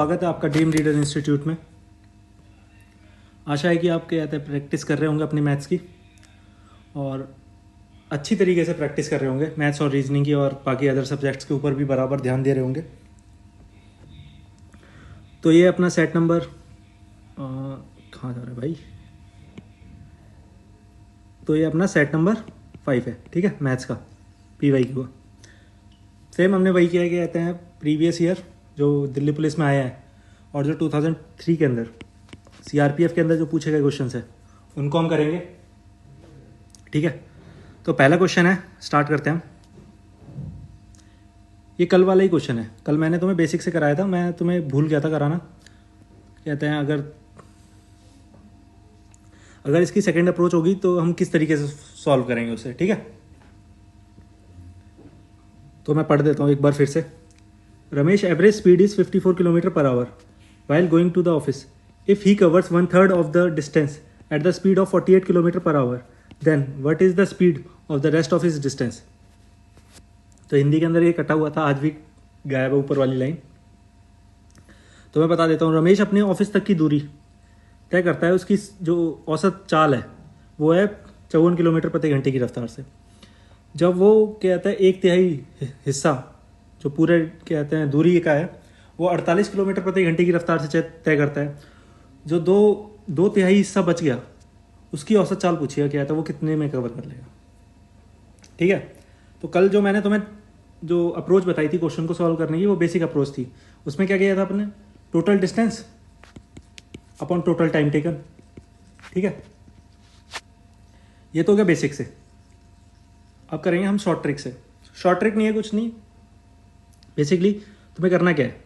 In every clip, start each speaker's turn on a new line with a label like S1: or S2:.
S1: स्वागत है आपका ड्रीम रीडर इंस्टीट्यूट में। आशा है कि आप क्या कहते हैं प्रैक्टिस कर रहे होंगे अपनी मैथ्स की और अच्छी तरीके से प्रैक्टिस कर रहे होंगे मैथ्स और रीजनिंग की, और बाकी अदर सब्जेक्ट्स के ऊपर भी बराबर ध्यान दे रहे होंगे। तो ये अपना सेट नंबर कहाँ जा रहा है भाई, तो ये अपना सेट नंबर 5 है, ठीक है, मैथ्स का PY का। सेम हमने वही किया है कि कहते हैं प्रीवियस ईयर जो दिल्ली पुलिस में आया है और जो 2003 के अंदर CRPF के अंदर जो पूछे गए क्वेश्चन है उनको हम करेंगे, ठीक है। तो पहला क्वेश्चन है, स्टार्ट करते हैं हम। ये कल वाला ही क्वेश्चन है, कल मैंने तुम्हें बेसिक से कराया था, मैं तुम्हें भूल गया था कराना। कहते हैं अगर इसकी सेकंड अप्रोच होगी तो हम किस तरीके से सॉल्व करेंगे उसे, ठीक है। तो मैं पढ़ देता हूँ एक बार फिर से। Ramesh average speed is 54 kilometre per hour while going to the office. If he covers 1/3 of the distance at the speed of 48 kilometre per hour, then what is the speed of the rest of his distance? तो हिंदी के अंदर ये कटा हुआ था, आज भी गायब है ऊपर वाली लाइन। तो मैं बता देता हूँ, रमेश अपने ऑफिस तक की दूरी तय करता है, उसकी जो औसत चाल है वो है 54 किलोमीटर प्रति घंटे की रफ्तार से। जब वो कहता है 1/3 हिस्सा जो पूरे कहते हैं दूरी का है वो 48 किलोमीटर प्रति घंटे की रफ्तार से तय करता है, जो दो तिहाई हिस्सा बच गया उसकी औसत चाल पूछिएगा क्या था, वो कितने में कवर कर लेगा, ठीक है। तो कल जो मैंने तुम्हें जो अप्रोच बताई थी क्वेश्चन को सॉल्व करने की, वो बेसिक अप्रोच थी। उसमें क्या किया था अपने, total distance upon total time taken, ठीक है। ये तो हो गया बेसिक से। अब करेंगे हम शॉर्ट ट्रिक से। शॉर्ट ट्रिक नहीं है, कुछ नहीं, बेसिकली तुम्हें करना क्या है,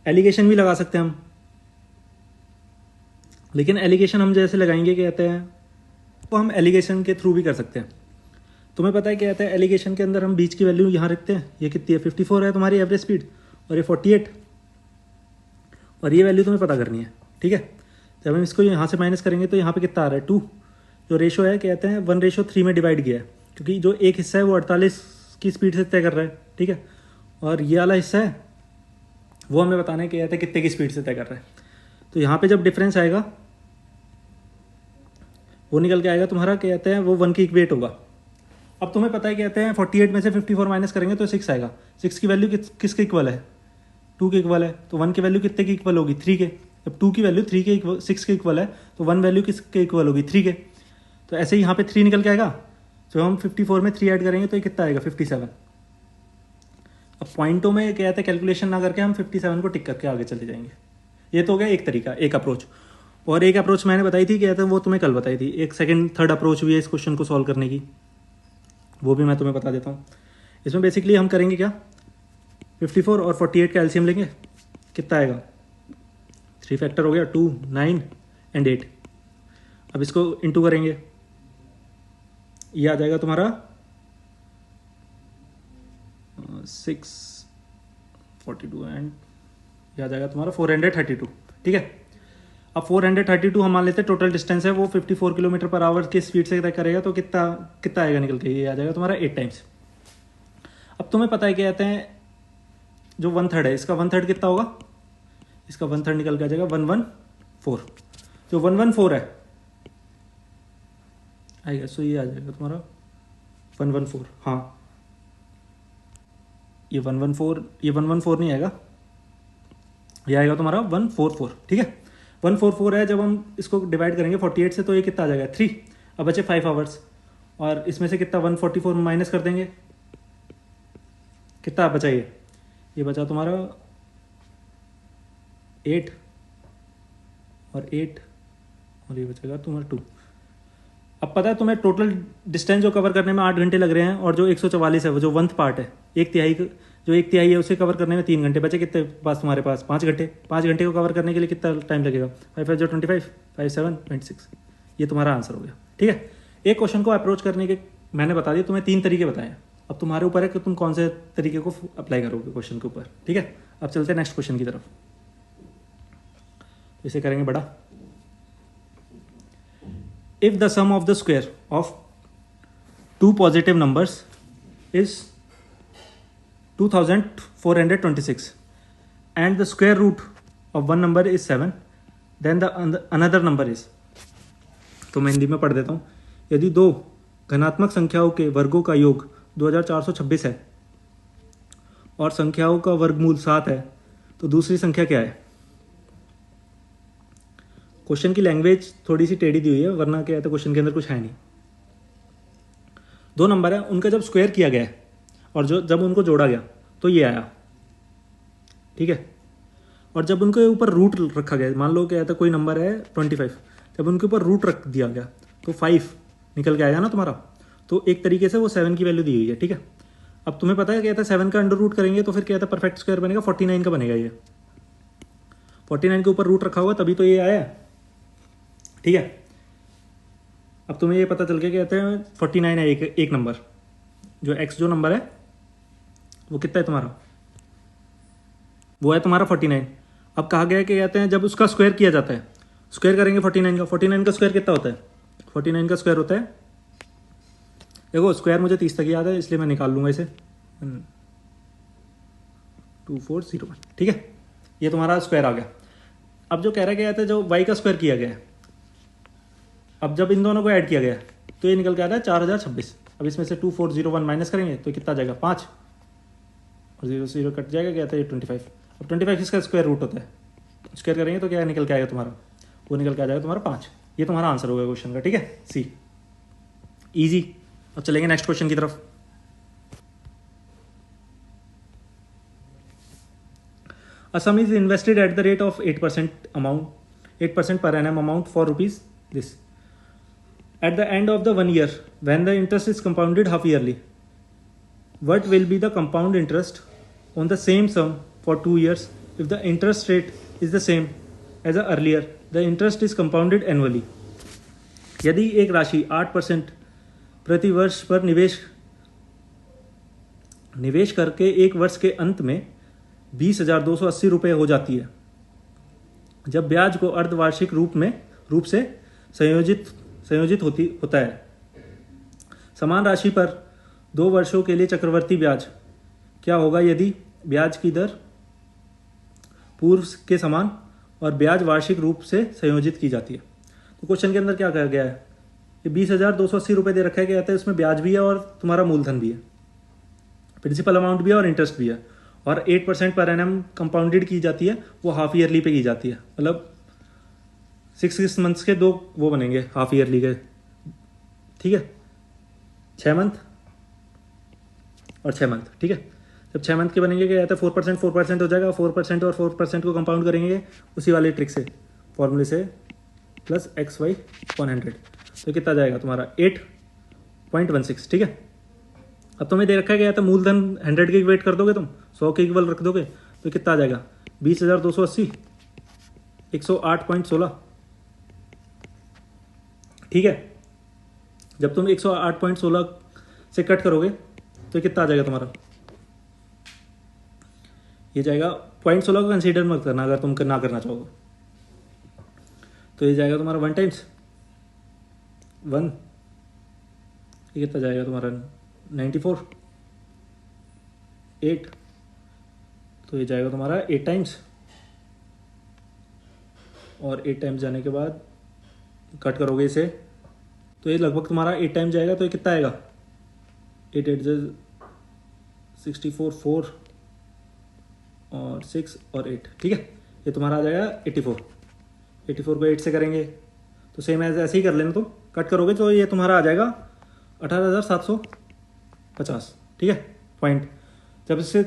S1: एलिगेशन भी लगा सकते हैं हम, लेकिन एलिगेशन हम जैसे लगाएंगे कहते हैं तो हम एलिगेशन के थ्रू भी कर सकते हैं। तुम्हें पता है क्या कहते हैं, एलिगेशन के अंदर हम बीच की वैल्यू यहाँ रखते हैं, ये कितनी है 54 है तुम्हारी एवरेज स्पीड, और ये 48, और ये वैल्यू तुम्हें पता करनी है, ठीक है। जब हम इसको यहाँ से माइनस करेंगे तो यहाँ पे कितना आ रहा है 2, जो रेशो है कहते हैं 1:3 में डिवाइड किया है, क्योंकि जो एक हिस्सा है वो 48 की स्पीड से तय कर रहा है, ठीक है, और ये वाला हिस्सा है वो हमें बताना है कि कहते हैं कितने की स्पीड से तय कर रहा है। तो यहाँ पे जब डिफरेंस आएगा वो निकल के आएगा तुम्हारा, कहते हैं वो 1 की इक्वेट होगा। अब तुम्हें पता है कहते हैं 48 में से 54 माइनस करेंगे तो 6 आएगा। 6 की वैल्यू किसके इक्वल है, 2 के इक्वल है, तो 1 की वैल्यू कितने की इक्वल होगी 3 के। जब 2 की वैल्यू 6 के इक्वल है तो 1 वैल्यू किसके इक्वल होगी 3 के। तो ऐसे ही यहाँ पे 3 निकल के आएगा, तो हम 54 में 3 ऐड करेंगे तो ये कितना आएगा 57। अब पॉइंटों में क्या कहते हैं कैलकुलेशन ना करके हम 57 को टिक करके आगे चले जाएंगे। ये तो हो गया एक तरीका, एक अप्रोच। और एक अप्रोच मैंने बताई थी, कहते हैं वो तुम्हें कल बताई थी, एक सेकंड थर्ड अप्रोच भी है इस क्वेश्चन को सॉल्व करने की, वो भी मैं तुम्हें बता देता हूँ। इसमें बेसिकली हम करेंगे क्या, 54 और 48 का एलसीएम लेंगे, कितना आएगा 3 फैक्टर हो गया 2, 9 एंड 8। अब इसको इंटू करेंगे, ये आ जाएगा तुम्हारा 642 एंड ये आ जाएगा तुम्हारा 432, ठीक है। अब 432 हम मान लेते हैं टोटल डिस्टेंस है वो 54 किलोमीटर पर आवर की स्पीड से तय करेगा, तो कितना आएगा निकल के, ये आ जाएगा तुम्हारा 8 टाइम्स। अब तुम्हें पता है क्या कहते हैं जो 1/3 है इसका 1/3 कितना होगा, इसका 1/3 निकल के आ जाएगा 114। जो 114 है आएगा, सो ये आ जाएगा तुम्हारा 114, हाँ ये 114 नहीं आएगा, ये आएगा तुम्हारा 144, ठीक है। 144 है, जब हम इसको डिवाइड करेंगे 48 से तो ये कितना आ जाएगा 3। अब बचे 5 आवर्स, और इसमें से कितना 144 माइनस कर देंगे, कितना बचा ये बचा तुम्हारा 8 और 8 और ये बचेगा तुम्हारा 2। अब पता है तुम्हें टोटल डिस्टेंस जो कवर करने में 8 घंटे लग रहे हैं, और जो 144 है वो जो 1th पार्ट है, एक तिहाई है उसे कवर करने में 3 घंटे बचे। कितने पास तुम्हारे पास 5 घंटे। 5 घंटे को कवर करने के लिए कितना टाइम लगेगा, 5 5 25, 5 7 26। ये तुम्हारा आंसर हो गया, ठीक है। एक क्वेश्चन को अप्रोच करने के मैंने बता दिया, तुम्हें 3 तरीके बताए, अब तुम्हारे ऊपर है कि तुम कौन से तरीके को अप्लाई करोगे क्वेश्चन के ऊपर, ठीक है। अब चलते हैं नेक्स्ट क्वेश्चन की तरफ, इसे करेंगे बड़ा। If the sum of the square of 2 positive numbers is 2426, and the square root of one number is 7, then the another number is, तो मैं हिंदी में पढ़ देता हूँ। यदि दो धनात्मक संख्याओं के वर्गों का योग 2426 है और संख्याओं का वर्गमूल 7 है तो दूसरी संख्या क्या है। क्वेश्चन की लैंग्वेज थोड़ी सी टेढ़ी दी हुई है, वरना क्या है तो क्वेश्चन के अंदर कुछ है नहीं। दो नंबर है, उनका जब स्क्वायर किया गया है और जब उनको जोड़ा गया तो ये आया, ठीक है। और जब उनके ऊपर रूट रखा गया, मान लो क्या था कोई नंबर है 25, जब उनके ऊपर रूट रख दिया गया तो 5 निकल के आएगा ना तुम्हारा। तो एक तरीके से वो 7 की वैल्यू दी हुई है, ठीक है। अब तुम्हें पता है क्या था 7 का अंडर रूट करेंगे तो फिर क्या था परफेक्ट स्क्वायर बनेगा, 49 का बनेगा। ये 49 के ऊपर रूट रखा हुआ तभी तो ये आया, ठीक है। अब तुम्हें ये पता चल गया कहते हैं 49 है एक नंबर, जो x जो नंबर है वो कितना है तुम्हारा, वो है तुम्हारा 49। अब कहा गया है कि कहते हैं जब उसका स्क्वायर किया जाता है, स्क्वायर करेंगे 49 का स्क्वायर कितना होता है, 49 का स्क्वायर होता है, देखो स्क्वायर मुझे 30 तक याद है इसलिए मैं निकाल लूँगा इसे 2401, ठीक है। ये तुम्हारा स्क्वायर आ गया। अब जो कह रहा गया था जो y का स्क्वायर किया गया है, अब जब इन दोनों को ऐड किया गया तो ये निकल के आता है 4026। अब इसमें से 2401 माइनस करेंगे तो कितना आ जाएगा 5 और 0 से 0 कट जाएगा, क्या था ये 25। अब 25 इसका स्क्वायर रूट होता है, स्क्वायर करेंगे तो क्या निकल के आएगा तुम्हारा, वो निकल के आ जाएगा तुम्हारा 5। ये तुम्हारा आंसर होगा क्वेश्चन का, ठीक है, सी, इजी। अब चलेंगे नेक्स्ट क्वेश्चन की तरफ। A sum is invested at the rate of 8% per annum amount for rupees this. At the end of the 1 year, when the interest is compounded half yearly, what will be the compound interest on the same sum for 2 years if the interest rate is the same as the earlier, the interest is compounded annually. यदि एक राशि 8% प्रति वर्ष पर निवेश करके एक वर्ष के अंत में 20,280 रुपये हो जाती है, जब ब्याज को अर्धवार्षिक रूप से संयोजित होता है। समान राशि पर 2 वर्षों के लिए चक्रवर्ती ब्याज क्या होगा यदि ब्याज की दर पूर्व के समान और ब्याज वार्षिक रूप से संयोजित की जाती है। तो क्वेश्चन के अंदर क्या कहा गया है, ये 20,280 रुपये दे रखा है, क्या कहता है उसमें ब्याज भी है और तुम्हारा मूलधन भी है, प्रिंसिपल अमाउंट भी है और इंटरेस्ट भी है, और 8% पर एनम कंपाउंडेड की जाती है, वो हाफ ईयरली पे की जाती है, मतलब 6 मंथ्स के 2 वो बनेंगे हाफ ईयरली के, ठीक है, 6 मंथ और 6 मंथ, ठीक है। जब 6 मंथ के बनेंगे क्या कहता है 4% हो जाएगा, 4% और 4% को कंपाउंड करेंगे उसी वाले ट्रिक से, फॉर्मूले से, प्लस XY 100, तो कितना जाएगा तुम्हारा 8.16, ठीक है। अब तुम्हें दे रखा गया था मूलधन 100 के वेट कर दोगे तुम, 100 के इक्वल रख दोगे तो कितना आ जाएगा 20,280 108.16, ठीक है। जब तुम 108.16 से कट करोगे तो कितना आ जाएगा तुम्हारा, ये जाएगा 0.16 को कंसीडर मत करना अगर तुम ना करना चाहोगे, तो ये जाएगा तुम्हारा 1 टाइम्स 1, ये कितना जाएगा तुम्हारा 94, 8, तो ये जाएगा तुम्हारा 8 टाइम्स, और 8 टाइम्स जाने के बाद कट करोगे इसे तो ये लगभग तुम्हारा 8 टाइम जाएगा, तो ये कितना आएगा 8 8 64, 4 और 6 और 8, ठीक है, ये तुम्हारा आ जाएगा 84 को 8 से करेंगे तो सेम एज ऐसे ही कर लेना, तुम कट करोगे तो ये तुम्हारा आ जाएगा 18,750, ठीक है, पॉइंट। जब इससे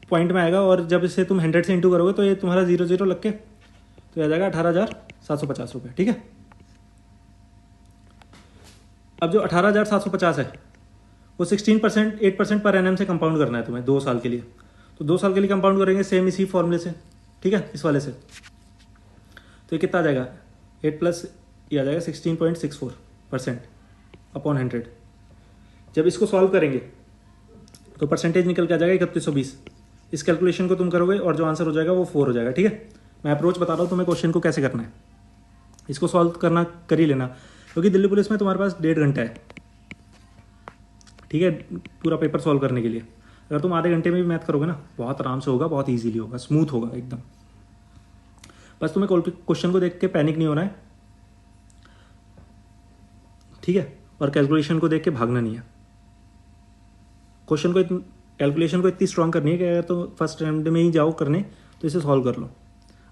S1: पॉइंट में आएगा और जब इसे तुम 100 से इंटू करोगे तो ये तुम्हारा 0 लग के तो आ जाएगा 18,750 रुपये, ठीक है। अब जो 18,750 है वो 16% 8% पर एनएम से कंपाउंड करना है तुम्हें 2 साल के लिए, तो 2 साल के लिए कंपाउंड करेंगे सेम इसी फॉर्मूले से, ठीक है, इस वाले से, तो ये कितना आ जाएगा 8 प्लस ये आ जाएगा 16.64% अपॉन 100। जब इसको सॉल्व करेंगे तो परसेंटेज निकल के आ जाएगा 3120। इस कैलकुलेशन को तुम करोगे और जो आंसर हो जाएगा वो 4 हो जाएगा, ठीक है। मैं अप्रोच बता रहा हूँ तुम्हें क्वेश्चन को कैसे करना है, इसको सॉल्व करना कर ही लेना, क्योंकि दिल्ली पुलिस में तुम्हारे पास 1.5 घंटा है, ठीक है, पूरा पेपर सॉल्व करने के लिए। अगर तुम आधे घंटे में भी मैथ करोगे ना, बहुत आराम से होगा, बहुत ईजीली होगा, स्मूथ होगा एकदम। बस तुम्हें क्वेश्चन को देख के पैनिक नहीं होना है, ठीक है, और कैलकुलेशन को देख के भागना नहीं है। क्वेश्चन को कैलकुलेशन को इतनी स्ट्रांग करनी है कि अगर तो फर्स्ट अटेम्प्ट में ही जाओ करने तो इसे सॉल्व कर लो।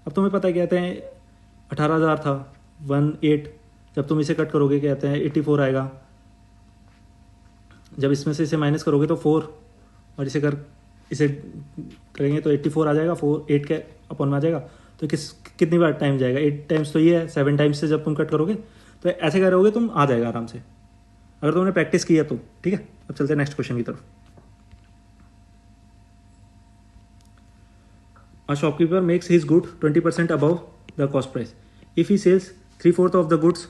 S1: अब तुम्हें पता है कहते हैं 18,000 था 18, जब तुम इसे कट करोगे कहते हैं 84 आएगा, जब इसमें से इसे माइनस करोगे तो 4, और इसे करेंगे तो 84 आ जाएगा, 8 के अपॉन में आ जाएगा। तो कितनी बार टाइम जाएगा, 8 टाइम्स तो ये है, 7 टाइम्स से जब तुम कट करोगे तो ऐसे करोगे तुम, आ जाएगा आराम से, अगर तुमने प्रैक्टिस किया तो, ठीक है। अब चलते हैं नेक्स्ट क्वेश्चन की तरफ। A shopkeeper makes his good 20% above the cost price. If he sells 3/4 of the goods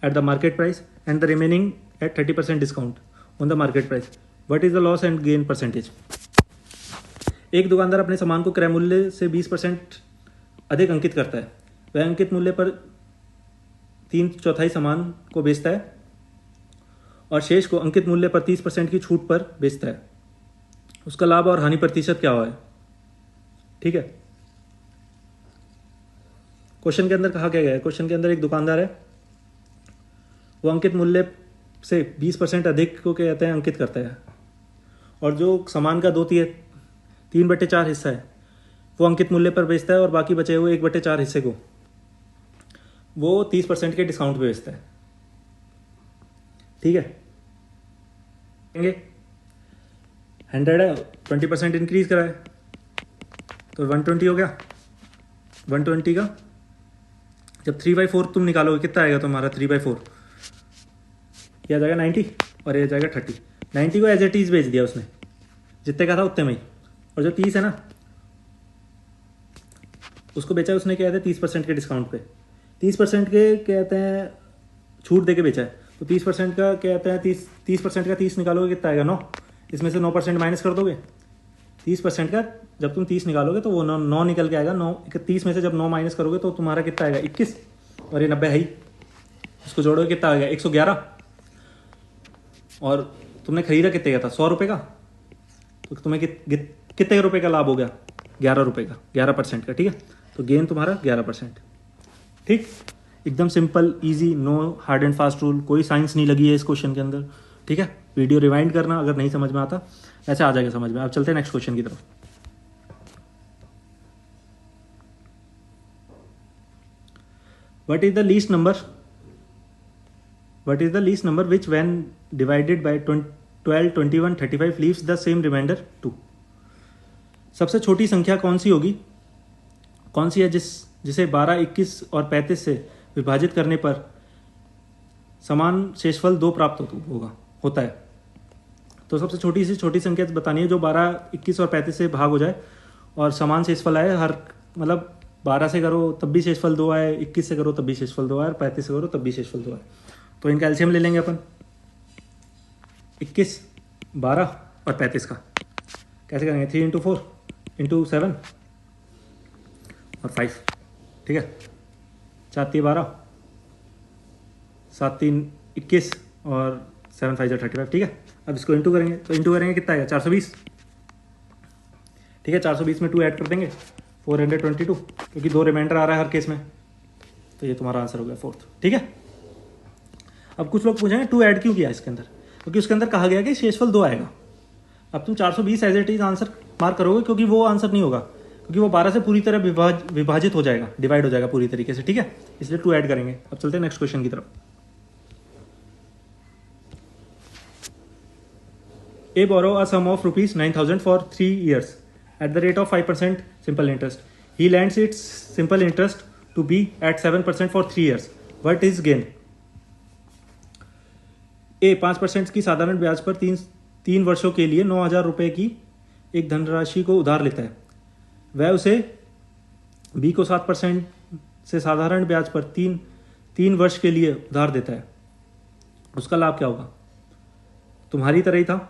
S1: at the market price and the remaining at 30% discount on the market price, what is the loss and gain percentage? एक दुकानदार अपने सामान को क्रय मूल्य से 20% अधिक अंकित करता है। वह अंकित मूल्य पर 3/4 सामान को बेचता है और शेष को अंकित मूल्य पर 30% की छूट पर बेचता है। उसका लाभ और हानि प्रतिशत क्या हुआ है, ठीक है। क्वेश्चन के अंदर कहा क्या गया है, क्वेश्चन के अंदर एक दुकानदार है, वो अंकित मूल्य से 20% अधिक को कहते हैं अंकित करता है, और जो सामान का 3/4 हिस्सा है वो अंकित मूल्य पर बेचता है, और बाकी बचे हुए 1/4 हिस्से को वो 30% के डिस्काउंट पे बेचता है, ठीक है। 100 है, 20% इंक्रीज करा है तो 120 हो गया। 120 का जब 3/4 तुम निकालोगे कितना आएगा तुम्हारा, 3/4 यह आ जाएगा 90 और यह जाएगा 30। 90 को एज एट इज बेच दिया उसने, जितने का था उतने में ही, और जो 30 है ना उसको बेचा उसने क्या कहते हैं 30% के डिस्काउंट पे, 30% के कहते हैं छूट दे के बेचा है। तो 30% का कहते हैं 30% का 30 निकालोगे कितना आएगा 9, इसमें से 9% माइनस कर दोगे। 30% का जब तुम 30 निकालोगे तो वो 9 निकल के आएगा। 30 में से जब 9 माइनस करोगे तो तुम्हारा कितना आएगा 21, और ये 90 है ही, इसको जोड़ोगे कितना आ गया 111। और तुमने खरीदा कितने का था 100 रुपये का, तो तुम्हें कितने रुपए का लाभ हो गया 11 रुपये का, 11% का, ठीक है। तो गेन तुम्हारा 11%, ठीक। एकदम simple easy, no hard and fast rule, कोई साइंस नहीं लगी है इस क्वेश्चन के अंदर, ठीक है। वीडियो रिवाइंड करना अगर नहीं समझ में आता, ऐसे आ जाएगा समझ में। अब चलते हैं नेक्स्ट क्वेश्चन की तरफ। What is the least number which when divided by 12, 21, 35 leaves the same remainder 2? सबसे छोटी संख्या कौन सी होगी, कौन सी है जिसे 12, 21 और 35 से विभाजित करने पर समान शेषफल 2 प्राप्त होता है। तो सबसे छोटी से छोटी संख्या बतानी है जो 12, 21 और 35 से भाग हो जाए और समान शेषफल आए। हर मतलब 12 से करो तब भी शेषफल 2 आए, 21 से करो तब भी शेषफल 2 आए, और 35 से करो तब भी शेषफल 2 आए। तो इनका एलसीएम ले लेंगे अपन, 21, 12 और 35 का। कैसे करेंगे, 3 × 4 × 7 और 5, ठीक है। 4 3 12, 7 3 21 और 7 5 35, ठीक है। अब इसको इंटू करेंगे, तो इंटू करेंगे कितना आएगा 420, ठीक है। 420 में 2 ऐड कर देंगे 422, क्योंकि 2 रिमाइंडर आ रहा है हर केस में, तो ये तुम्हारा आंसर हो गया 4th, ठीक है। अब कुछ लोग पूछेंगे 2 ऐड क्यों किया इसके अंदर, क्योंकि उसके अंदर कहा गया कि शेषफल 2 आएगा। अब तुम 420 as it is answer mark करोगे, क्योंकि वो आंसर नहीं होगा, क्योंकि वो 12 से पूरी तरह विभाजित हो जाएगा, डिवाइड हो जाएगा पूरी तरीके से, ठीक है। इसलिए 2 ऐड करेंगे। अब चलते हैं नेक्स्ट क्वेश्चन की तरफ। A borrow a sum of rupees 9,000 for 3 years at the rate of 5% simple interest. He lends its simple interest to B at 7% for 3 years. What is gain? A 5% की साधारण ब्याज पर 3 वर्षों के लिए 9,000 रुपये की एक धनराशि को उधार लेता है। वह उसे B को 7% से साधारण ब्याज पर 3 वर्ष के लिए उधार देता है। उसका लाभ क्या होगा? तुम्हारी तरह ही था।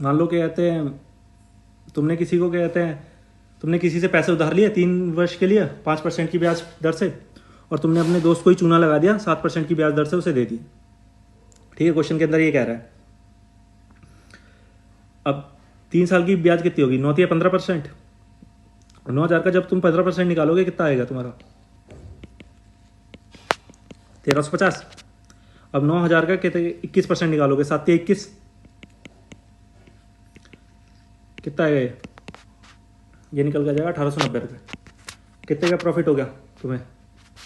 S1: मान लो क्या कहते हैं, तुमने किसी से पैसे उधार लिए 3 वर्ष के लिए 5% की ब्याज दर से, और तुमने अपने दोस्त को ही चूना लगा दिया 7% की ब्याज दर से उसे दे दी, ठीक है। क्वेश्चन के अंदर ये कह रहा है अब 3 साल की ब्याज कितनी होगी, 9 या 15%। 9,000 का जब तुम 15% निकालोगे कितना आएगा तुम्हारा, 1350। अब 9,000 का कितने 21% निकालोगे, 7 या 21, कितना आएगा ये निकल कर जाएगा 1890 रुपये। कितने का प्रॉफिट हो गया तुम्हें,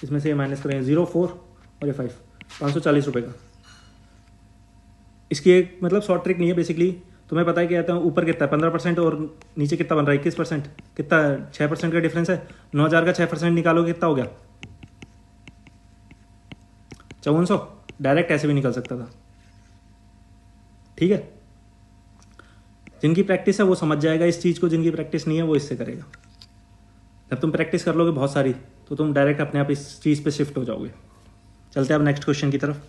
S1: इसमें से ये माइनस करेंगे 0,4 और ये 5, 540 रुपये का। इसकी एक मतलब शॉर्ट ट्रिक नहीं है, बेसिकली तुम्हें पता है क्या कहता है, ऊपर कितना है 15% और नीचे कितना बन रहा है 21%, कितना 6% का डिफरेंस है। 9,000 का 6% निकालोगे कितना हो गया, 5400। डायरेक्ट ऐसे भी निकल सकता था, ठीक है। जिनकी प्रैक्टिस है वो समझ जाएगा इस चीज़ को, जिनकी प्रैक्टिस नहीं है वो इससे करेगा। जब तुम प्रैक्टिस कर लोगे बहुत सारी तो तुम डायरेक्ट अपने आप इस चीज़ पे शिफ्ट हो जाओगे। चलते हैं अब नेक्स्ट क्वेश्चन की तरफ।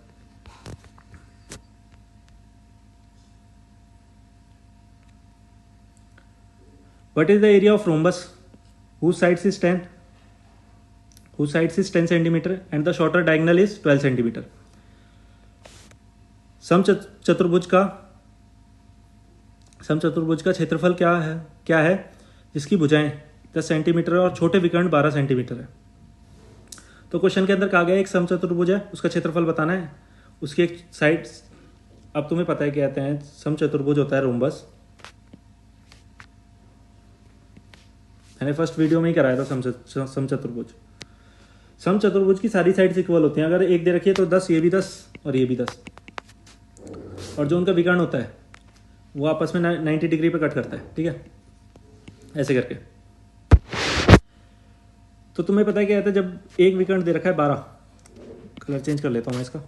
S1: What is the area of rhombus whose sides is 10 centimeter and the shorter diagonal is 12 centimeter? समचतुर्भुज का क्षेत्रफल क्या है जिसकी भुजाएं 10 सेंटीमीटर और छोटे विकर्ण 12 सेंटीमीटर है। तो क्वेश्चन के अंदर कहा गया एक समचतुर्भुज है, उसका क्षेत्रफल बताना है, उसकी एक साइड। अब तुम्हें पता है क्या कहते हैं, समचतुर्भुज होता है रोम्बस। मैंने फर्स्ट वीडियो में ही कराया था समचतुर्भुज की सारी साइड्स इक्वल होती हैं। अगर एक दे रखी है तो 10, ये भी 10 और ये भी 10, और जो उनका विकर्ण होता है वो आपस में 90 डिग्री पे कट करता है, ठीक है, ऐसे करके। तो तुम्हें पता है क्या कहता है, जब एक विकर्ण दे रखा है 12, कलर चेंज कर लेता हूँ मैं इसका,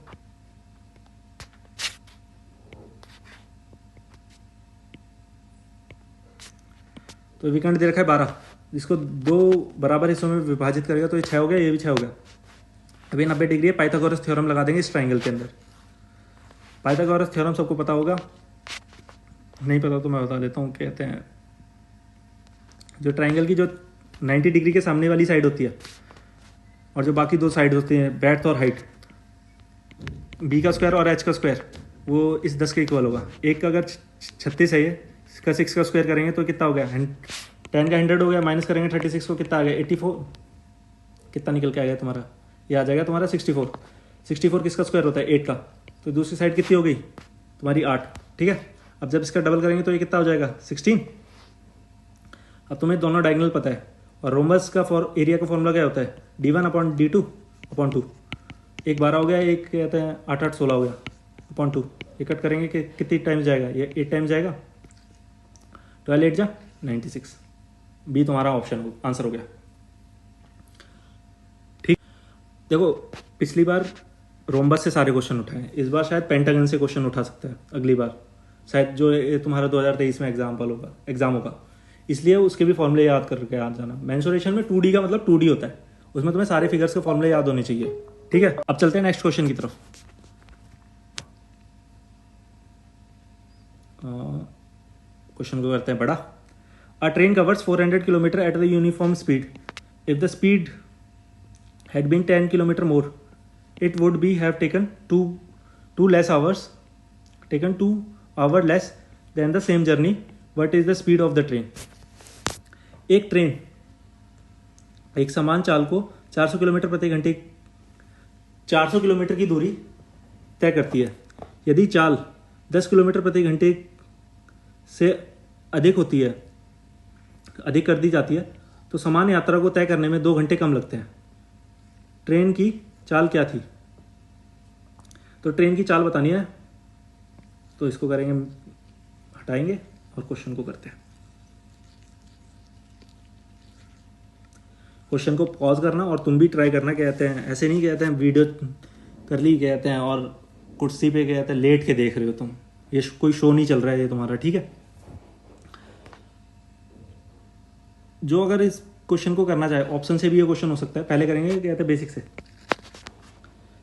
S1: तो विकर्ण दे रखा है 12, जिसको 2 बराबर हिस्सों में विभाजित करेगा तो ये 6 हो गया, ये भी 6 हो गया। अभी 90 डिग्री है, पाइथागोरस थ्योरम लगा देंगे इस ट्राइंगल के अंदर। पाइथागोरस थ्योरम सबको पता होगा, नहीं पता तो मैं बता देता हूँ। कहते हैं जो ट्राइंगल की जो 90 डिग्री के सामने वाली साइड होती है और जो बाकी 2 साइड होती हैं, ब्रेड्थ और हाइट, बी का स्क्वायर और एच का स्क्वायर, वो इस 10 के इक्वल होगा। एक का अगर 36 है, ये इसका 6 का स्क्वायर करेंगे तो कितना हो गया, 10 का 100 हो गया, माइनस करेंगे 36 को कितना आ गया 84, कितना निकल के आ गया तुम्हारा, ये आ जाएगा तुम्हारा 64। 64 किसका स्क्वायर होता है, 8 का, तो दूसरी साइड कितनी हो गई तुम्हारी 8, ठीक है। अब जब इसका डबल करेंगे तो ये कितना हो जाएगा 16। अब तुम्हें दोनों डायगोनल पता है, और रोम्बस का एरिया का फॉर्मूला क्या होता है, d1/d2/2। एक 12 हो गया, एक कहते हैं 8 8 16 हो गया अपॉन 2। ये कट करेंगे कि कितनी टाइम्स जाएगा, ये 8 टाइम्स जाएगा, 12 8 जा 96। बी तुम्हारा ऑप्शन आंसर हो गया, ठीक। देखो पिछली बार रोम्बस से सारे क्वेश्चन उठाए, इस बार शायद पेंटागन से क्वेश्चन उठा सकता है अगली बार, शायद जो ये तुम्हारा 2023 में एग्जाम होगा, इसलिए उसके भी फॉर्मूले याद करके आ जाना। मेंसुरेशन में 2D का मतलब 2D होता है, उसमें तुम्हें सारे फिगर्स के फॉर्मूले याद होने चाहिए, ठीक है। अब चलते हैं नेक्स्ट क्वेश्चन की तरफ। क्वेश्चन को करते हैं बड़ा। अ train covers 400 kilometre at the uniform speed. If the speed had been 10 kilometer more, it would be have taken 2 hour less than the same journey. What is the speed of the train? एक train एक समान चाल को 400 kilometre प्रति घंटे 400 kilometre की दूरी तय करती है। यदि चाल 10 किलोमीटर प्रति घंटे से अधिक होती है, अधिक कर दी जाती है, तो समान यात्रा को तय करने में 2 घंटे कम लगते हैं। ट्रेन की चाल क्या थी? तो ट्रेन की चाल बतानी है, तो इसको करेंगे, हटाएंगे और क्वेश्चन को करते हैं। क्वेश्चन को पॉज करना और तुम भी ट्राई करना। कहते हैं ऐसे नहीं कहते हैं वीडियो कर ली कहते हैं और कुर्सी पे कहते हैं लेट के देख रहे हो तुम, ये कोई शो नहीं चल रहा है ये तुम्हारा, ठीक है। जो अगर इस क्वेश्चन को करना चाहे, ऑप्शन से भी ये क्वेश्चन हो सकता है। पहले करेंगे कहते हैं बेसिक से,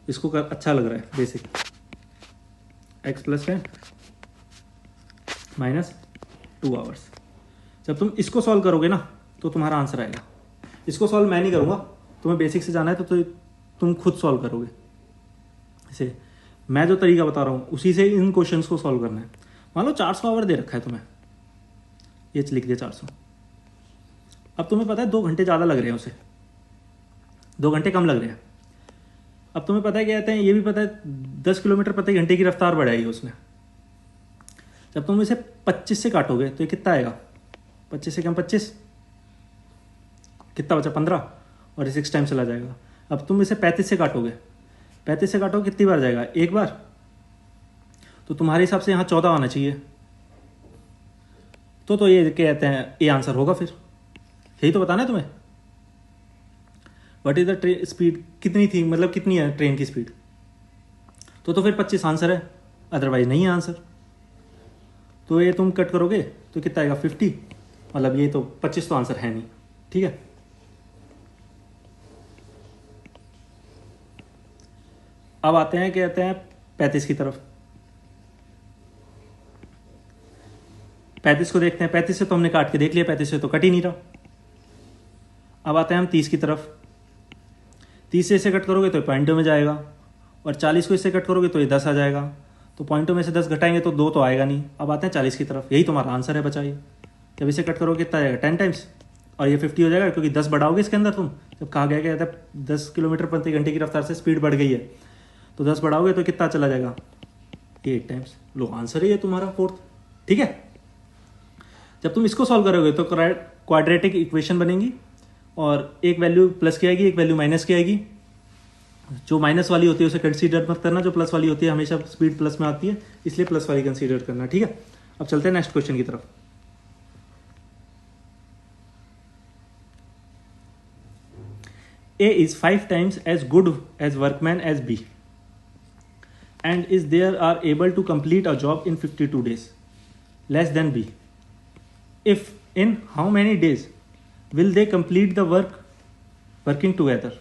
S1: इसको अच्छा लग रहा है बेसिक। x + 10 - 2 hours. जब तुम इसको सॉल्व करोगे ना तो तुम्हारा आंसर आएगा। इसको सॉल्व मैं नहीं करूँगा, तुम्हें बेसिक से जाना है तो तुम खुद सॉल्व करोगे। इसे मैं जो तरीका बता रहा हूँ उसी से इन क्वेश्चंस को सॉल्व करना है। मान लो 400 आवर दे रखा है तुम्हें, ये लिख दिया 400। अब तुम्हें पता है 2 घंटे ज़्यादा लग रहे हैं उसे, 2 घंटे कम लग रहे हैं। अब तुम्हें पता है क्या कहते हैं, ये भी पता है 10 किलोमीटर प्रति घंटे की रफ्तार बढ़ाई उसने। जब तुम इसे 25 से काटोगे तो ये कितना आएगा, 25 से कम 25, कितना बचा 15, और ये 6 टाइम चला जाएगा। अब तुम इसे 35 से काटोगे, 35 से काटोगे कितनी बार जाएगा, एक बार। तो तुम्हारे हिसाब से यहाँ 14 आना चाहिए। तो ये कहते हैं ये आंसर होगा फिर, यही तो बताना है तुम्हें। What is the train speed, कितनी थी, मतलब कितनी है ट्रेन की स्पीड। तो फिर 25 आंसर है, अदरवाइज नहीं है आंसर। तो ये तुम कट करोगे तो कितना आएगा 50, मतलब ये तो 25 तो आंसर है नहीं। ठीक है, अब आते हैं कहते हैं 35 की तरफ। 35 को देखते हैं, 35 से तो हमने काट के देख लिया, 35 से तो कट ही नहीं रहा। अब आते हैं हम 30 की तरफ। 30 से इसे कट करोगे तो पॉइंटों में जाएगा, और 40 को इससे कट करोगे तो ये 10 आ जाएगा। तो पॉइंटों में से 10 घटाएंगे तो 2 तो आएगा नहीं। अब आते हैं 40 की तरफ, यही तुम्हारा आंसर है बचा। ये जब इसे कट करोगे कितना आएगा 10 टाइम्स, और ये 50 हो जाएगा, क्योंकि 10 बढ़ाओगे इसके अंदर तुम। जब कहा गया कहता है 10 किलोमीटर प्रति घंटे की रफ्तार से स्पीड बढ़ गई है, तो 10 बढ़ाओगे तो कितना चला जाएगा, 8 टाइम्स। लो आंसर ही है तुम्हारा 4th। ठीक है, जब तुम इसको सॉल्व करोगे तो क्वाड्रेटिक इक्वेशन बनेगी, और एक वैल्यू प्लस की आएगी, एक वैल्यू माइनस की आएगी। जो माइनस वाली होती है उसे कंसीडर मत करना, जो प्लस वाली होती है हमेशा स्पीड प्लस में आती है, इसलिए प्लस वाली कंसीडर करना। ठीक है, अब चलते हैं नेक्स्ट क्वेश्चन की तरफ। A is 5 times as good as workman as B, and is there are able to complete a job in 52 days less than B. If in how many days will they complete the work working together?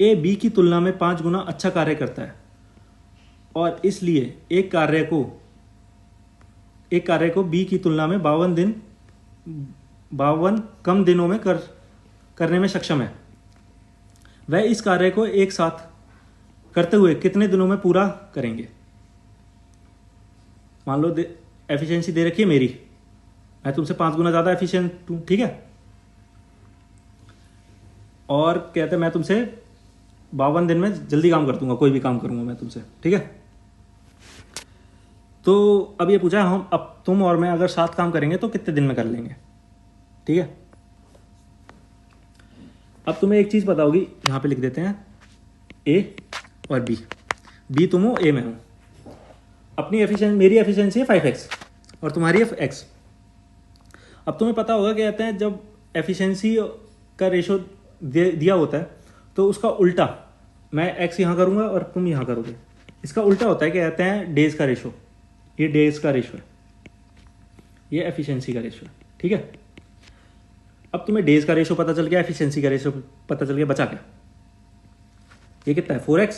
S1: A B की तुलना में 5 गुना अच्छा कार्य करता है, और इसलिए एक कार्य को B की तुलना में 52 कम दिनों में करने में सक्षम है। वह इस कार्य को एक साथ करते हुए कितने दिनों में पूरा करेंगे। मान लो एफिशिएंसी दे रखी है मेरी, मैं तुमसे 5 गुना ज़्यादा एफिशिएंट हूँ। ठीक है, और कहते हैं मैं तुमसे 52 दिन में जल्दी काम कर दूंगा, कोई भी काम करूंगा मैं तुमसे। ठीक है, तो अब ये पूछा हम, अब तुम और मैं अगर साथ काम करेंगे तो कितने दिन में कर लेंगे। ठीक है, अब तुम्हें एक चीज़ पता होगी, यहाँ पे लिख देते हैं ए और बी। बी तुम हो, ए मैं हूँ। अपनी एफिशिएंसी, मेरी एफिशिएंसी है 5x और तुम्हारी है x। अब तुम्हें पता होगा कि कहते हैं जब एफिशिएंसी का रेशो दिया होता है तो उसका उल्टा, मैं x यहाँ करूँगा और तुम यहाँ करोगे, इसका उल्टा होता है कि कहते हैं डेज का रेशो। ये डेज का रेशो है, ये एफिशिएंसी का रेशो है। ठीक है, अब तुम्हें डेज का रेशो पता चल गया, एफिशिएंसी का रेशो पता चल गया, बचा क्या, ये कितना है 4x।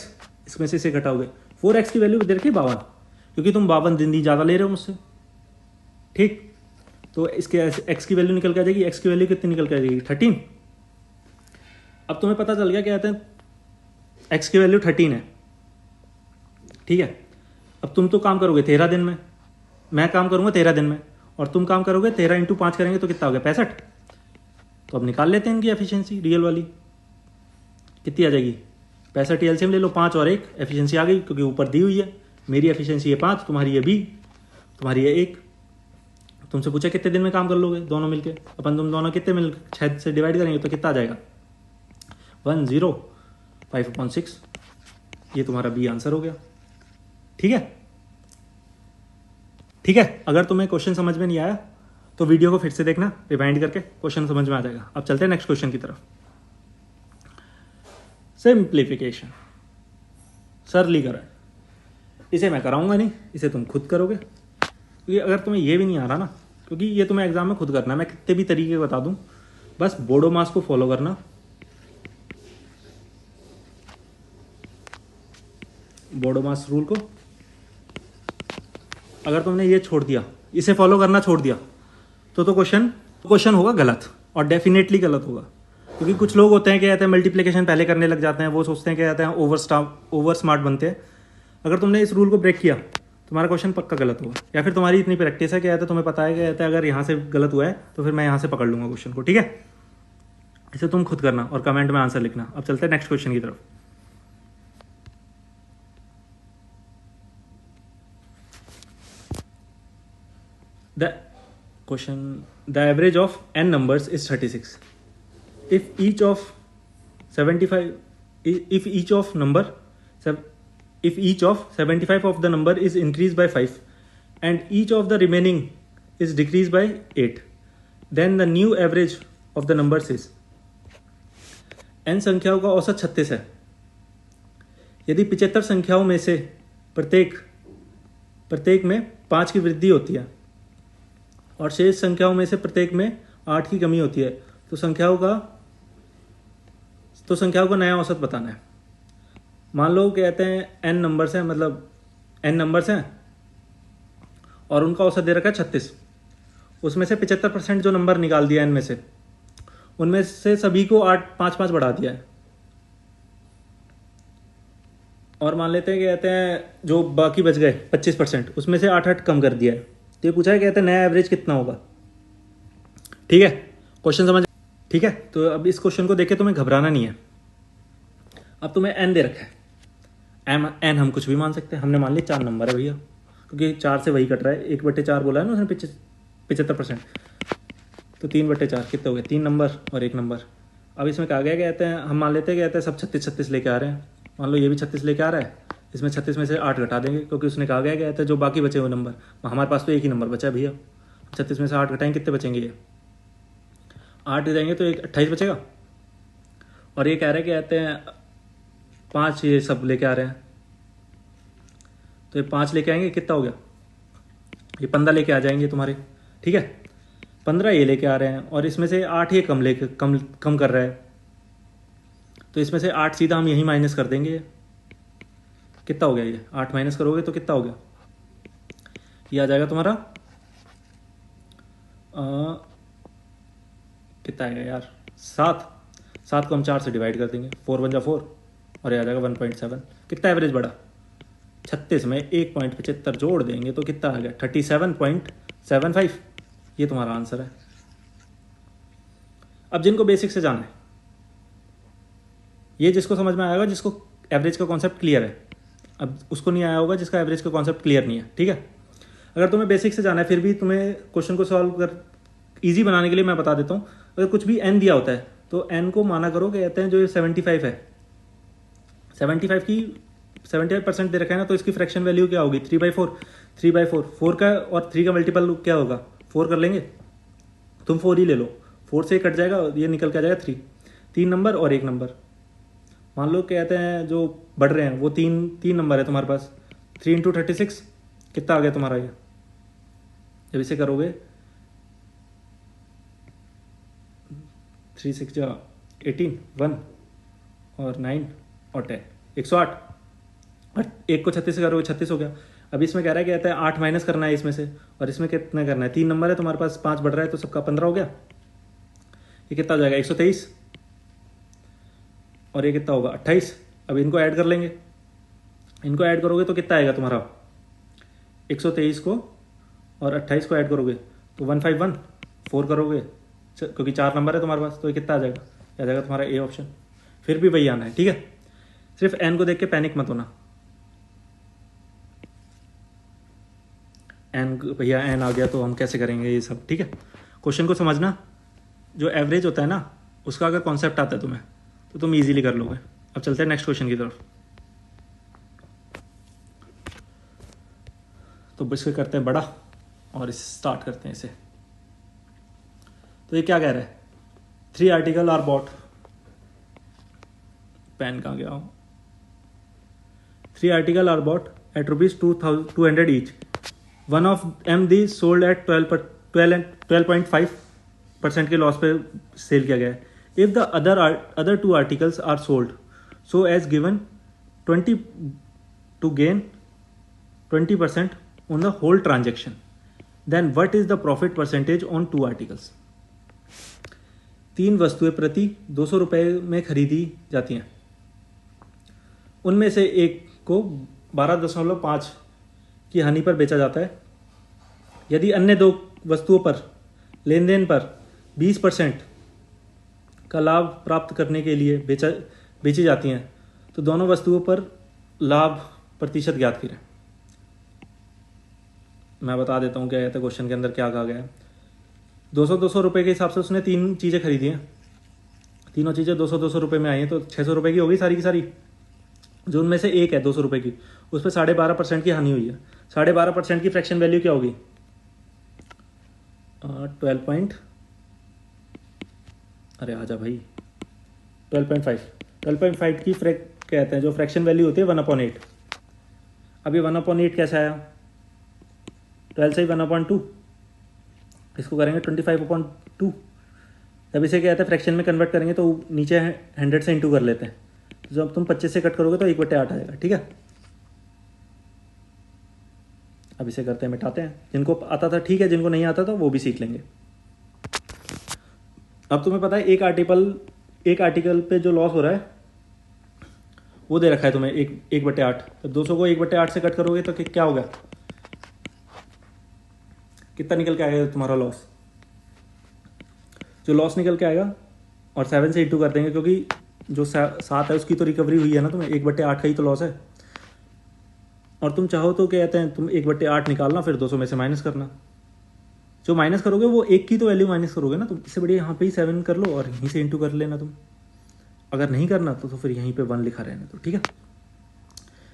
S1: इसमें से इसे घटाओगे, 4x की वैल्यू दे रखी 52, क्योंकि तुम 52 दिन ज़्यादा ले रहे हो मुझसे। ठीक, तो इसके x की वैल्यू निकल के आ जाएगी, x की वैल्यू कितनी निकल के आ जाएगी 13। अब तुम्हें पता चल गया क्या कहते हैं x की वैल्यू 13 है। ठीक है, अब तुम तो काम करोगे 13 दिन में, मैं काम करूँगा 13 दिन में, और तुम काम करोगे 13 × 5 करेंगे तो कितना हो गया 65। तो अब निकाल लेते हैं इनकी एफिशिएंसी रियल वाली, कितनी आ जाएगी 65। एलसीएम ले लो, 5 और 1, एफिशिएंसी आ गई, क्योंकि ऊपर दी हुई है। मेरी एफिशिएंसी है 5, तुम्हारी है B, तुम्हारी है 1। तुमसे पूछा कितने दिन में काम कर लोगे दोनों मिलके, अपन तुम दोनों कितने मिल 6 से डिवाइड करेंगे तो कितना आ जाएगा 105/6। ये तुम्हारा B आंसर हो गया। ठीक है, ठीक है, अगर तुम्हें क्वेश्चन समझ में नहीं आया तो वीडियो को फिर से देखना, रिवाइंड करके क्वेश्चन समझ में आ जाएगा। अब चलते हैं नेक्स्ट क्वेश्चन की तरफ। सिंप्लीफिकेशन, सरलीकरण, इसे मैं कराऊंगा नहीं, इसे तुम खुद करोगे, क्योंकि अगर तुम्हें ये भी नहीं आ रहा ना, क्योंकि ये तुम्हें एग्जाम में खुद करना है, मैं कितने भी तरीके बता दूं, बस बोडोमास को फॉलो करना। बोडोमास रूल को अगर तुमने ये छोड़ दिया, इसे फॉलो करना छोड़ दिया, तो क्वेश्चन होगा गलत, और डेफिनेटली गलत होगा। क्योंकि कुछ लोग होते हैं कि कहते हैं मल्टीप्लिकेशन पहले करने लग जाते हैं, वो सोचते हैं कि कहते हैं ओवर स्मार्ट बनते हैं। अगर तुमने इस रूल को ब्रेक किया तुम्हारा क्वेश्चन पक्का गलत होगा, या फिर तुम्हारी इतनी प्रैक्टिस है कि तुम्हें पता है कि अगर यहाँ से गलत हुआ है तो फिर मैं यहाँ से पकड़ लूँगा क्वेश्चन को, ठीक है। इसे तुम खुद करना और कमेंट में आंसर लिखना। अब चलते हैं नेक्स्ट क्वेश्चन की तरफ। The question, the average of n numbers is 36. If each of 75, if each of number, if each of 75 of the number is increased by 5 and each of the remaining is decreased by 8, then the new average of the numbers is। n संख्याओं का औसत 36 है। यदि 75 संख्याओं में से प्रत्येक में 5 की वृद्धि होती है और शेष संख्याओं में से प्रत्येक में 8 की कमी होती है, तो संख्याओं का नया औसत बताना है। मान लो कहते हैं n नंबर्स हैं, मतलब n नंबर्स हैं और उनका औसत दे रखा है 36। उसमें से 75% जो नंबर निकाल दिया n में से, उनमें से सभी को 5-5 बढ़ा दिया है। और मान लेते हैं कहते हैं जो बाकी बच गए 25%, उसमें से 8-8 कम कर दिया है। तो ये पूछा है कहते हैं नया एवरेज कितना होगा, ठीक है। क्वेश्चन समझ, ठीक है। तो अब इस क्वेश्चन को देख के तुम्हें घबराना नहीं है। अब तुम्हें n दे रखा है, n हम कुछ भी मान सकते हैं। हमने मान लिया 4 नंबर है भैया, क्योंकि 4 से वही कट रहा है, 1/4 बोला है ना उसने 75%, तो 3/4 कितने हो गए, 3 नंबर और 1 नंबर। अब इसमें कहा गया कहते हैं, हम मान लेते हैं कहते हैं सब 36 लेके आ रहे हैं। मान लो ये भी 36 लेके आ रहा है, इसमें 36 में से 8 घटा देंगे, क्योंकि उसने कहा गया कहते हैं जो बाकी बचे हुए नंबर, हमारे पास तो एक ही नंबर बचा है भैया। 36 में से 8 घटाएंगे, कितने बचेंगे, ये 8 जाएंगे तो 28 बचेगा। और ये कह रहे हैं कहते हैं 5 ये सब लेके आ रहे हैं, तो ये 5 लेके आएंगे, कितना हो गया, ये 15 लेके आ जाएंगे तुम्हारे, ठीक है। 15 ये लेके आ रहे हैं और इसमें से 8 ये कम कर रहा है, तो इसमें से 8 सीधा हम यही माइनस कर देंगे। कितना हो गया, ये 8 माइनस करोगे तो कितना हो गया, ये आ जाएगा तुम्हारा कितना आएगा यार, 7 को हम 4 से डिवाइड कर देंगे, 4 × 4 और ये आ जाएगा 1.7। कितना एवरेज बढ़ा, 36 में 1.75 जोड़ देंगे तो कितना आ गया, 37.75। ये तुम्हारा आंसर है। अब जिनको बेसिक से जाना है, ये जिसको समझ में आएगा, जिसको एवरेज का कॉन्सेप्ट क्लियर है, अब उसको नहीं आया होगा जिसका एवरेज का कॉन्सेप्ट क्लियर नहीं है, ठीक है। अगर तुम्हें बेसिक से जाना है, फिर भी तुम्हें क्वेश्चन को सॉल्व कर इजी बनाने के लिए मैं बता देता हूँ। अगर कुछ भी n दिया होता है तो n को माना करो, कहते हैं जो ये 75 है, 75% दे रखा है ना, तो इसकी फ्रैक्शन वैल्यू क्या होगी, 3/4। 3/4, 4 का और 3 का मल्टीपल क्या होगा, 4 कर लेंगे, तुम 4 ही ले लो, 4 से कट जाएगा, ये निकल के आ जाएगा 3 नंबर और 1 नंबर। मान लो कहते हैं जो बढ़ रहे हैं वो 3 नंबर है तुम्हारे पास, 3 × 36 कितना आ गया तुम्हारा, ये जब इसे करोगे 3 × 6 = 18, 1 और 9 और 10, 108। और 1 को 36 से करोगे 36 हो गया। अब इसमें कह रहा है कहता है 8 माइनस करना है इसमें से, और इसमें कितना करना है, 3 नंबर है तुम्हारे पास, 5 बढ़ रहा है तो सबका 15 हो गया। ये कितना हो जाएगा, 123, और ये कितना होगा 28। अब इनको ऐड कर लेंगे, इनको ऐड करोगे तो कितना आएगा तुम्हारा, 123 को और 28 को ऐड करोगे तो 151, 4 करोगे क्योंकि 4 नंबर है तुम्हारे पास, तो ये कितना आ जाएगा, आ जाएगा तुम्हारा ए ऑप्शन। फिर भी वही आना है, ठीक है। सिर्फ एन को देख के पैनिक मत होना, एन भैया एन आ गया तो हम कैसे करेंगे ये सब, ठीक है। क्वेश्चन को समझना, जो एवरेज होता है ना, उसका अगर कॉन्सेप्ट आता है तुम्हें तो तुम इजीली कर लोगे। अब चलते हैं नेक्स्ट क्वेश्चन की तरफ। तो इसको करते हैं बड़ा और स्टार्ट करते हैं इसे। तो ये क्या कह रहा है, 3 आर्टिकल आर बॉट, पेन कहाँ गया, 3 article are bought at ₹200 each, one of them the sold at 12.5% के लॉस पे सेल किया गया है। If the other 2 articles are sold so as given 20 to gain 20% on the whole transaction, then what is the profit percentage on 2 articles? 3 वस्तुएं प्रति 200 रुपये में खरीदी जाती हैं, उनमें से एक को 12.5 की हानि पर बेचा जाता है। यदि अन्य दो वस्तुओं पर लेन देन पर 20% का लाभ प्राप्त करने के लिए बेची जाती हैं तो दोनों वस्तुओं पर लाभ प्रतिशत ज्ञात करें। मैं बता देता हूँ क्या कहता है क्वेश्चन के अंदर क्या कहा गया है। 200 रुपये के हिसाब से उसने 3 चीज़ें खरीदी हैं, तीनों चीज़ें 200 रुपये में आई हैं, तो 600 रुपये की होगी सारी की सारी। जो उनमें से एक है 200 रुपये की, उस पर 12.5% की हानि हुई है। 12.5% की फ्रैक्शन वैल्यू क्या होगी? 12.5 की कहते हैं जो फ्रैक्शन वैल्यू होती है 1/8। अब ये 1/8 कैसा आया? 12 से ही 1/2, इसको करेंगे 25/2। जब इसे क्या कहते हैं फ्रैक्शन में कन्वर्ट करेंगे तो नीचे 100 से इंटू कर लेते हैं। जब तुम 25 से कट करोगे तो 1/8 आएगा। ठीक है, अब इसे करते हैं, मिटाते हैं। जिनको आता था ठीक है, जिनको नहीं आता था वो भी सीख लेंगे। अब तुम्हें पता है एक आर्टिकल पे जो लॉस हो रहा है वो दे रखा है तुम्हें 1/8। तो 200 को 1/8 से कट करोगे तो क्या होगा? कितना निकल के आएगा तुम्हारा लॉस? जो लॉस निकल के आएगा और 7 से इंटू कर देंगे, क्योंकि जो 7 है उसकी तो रिकवरी हुई है ना, तुम्हें 1/8 का ही तो लॉस है। और तुम चाहो तो क्या कहते हैं तुम 1/8 निकालना, फिर 200 में से माइनस करना। जो माइनस करोगे वो एक की तो वैल्यू माइनस करोगे ना तुम। इससे बढ़िया यहाँ पे ही 7 कर लो और यहीं से इंटू कर लेना तुम। अगर नहीं करना तो फिर यहीं पे 1 लिखा रहना। तो ठीक है,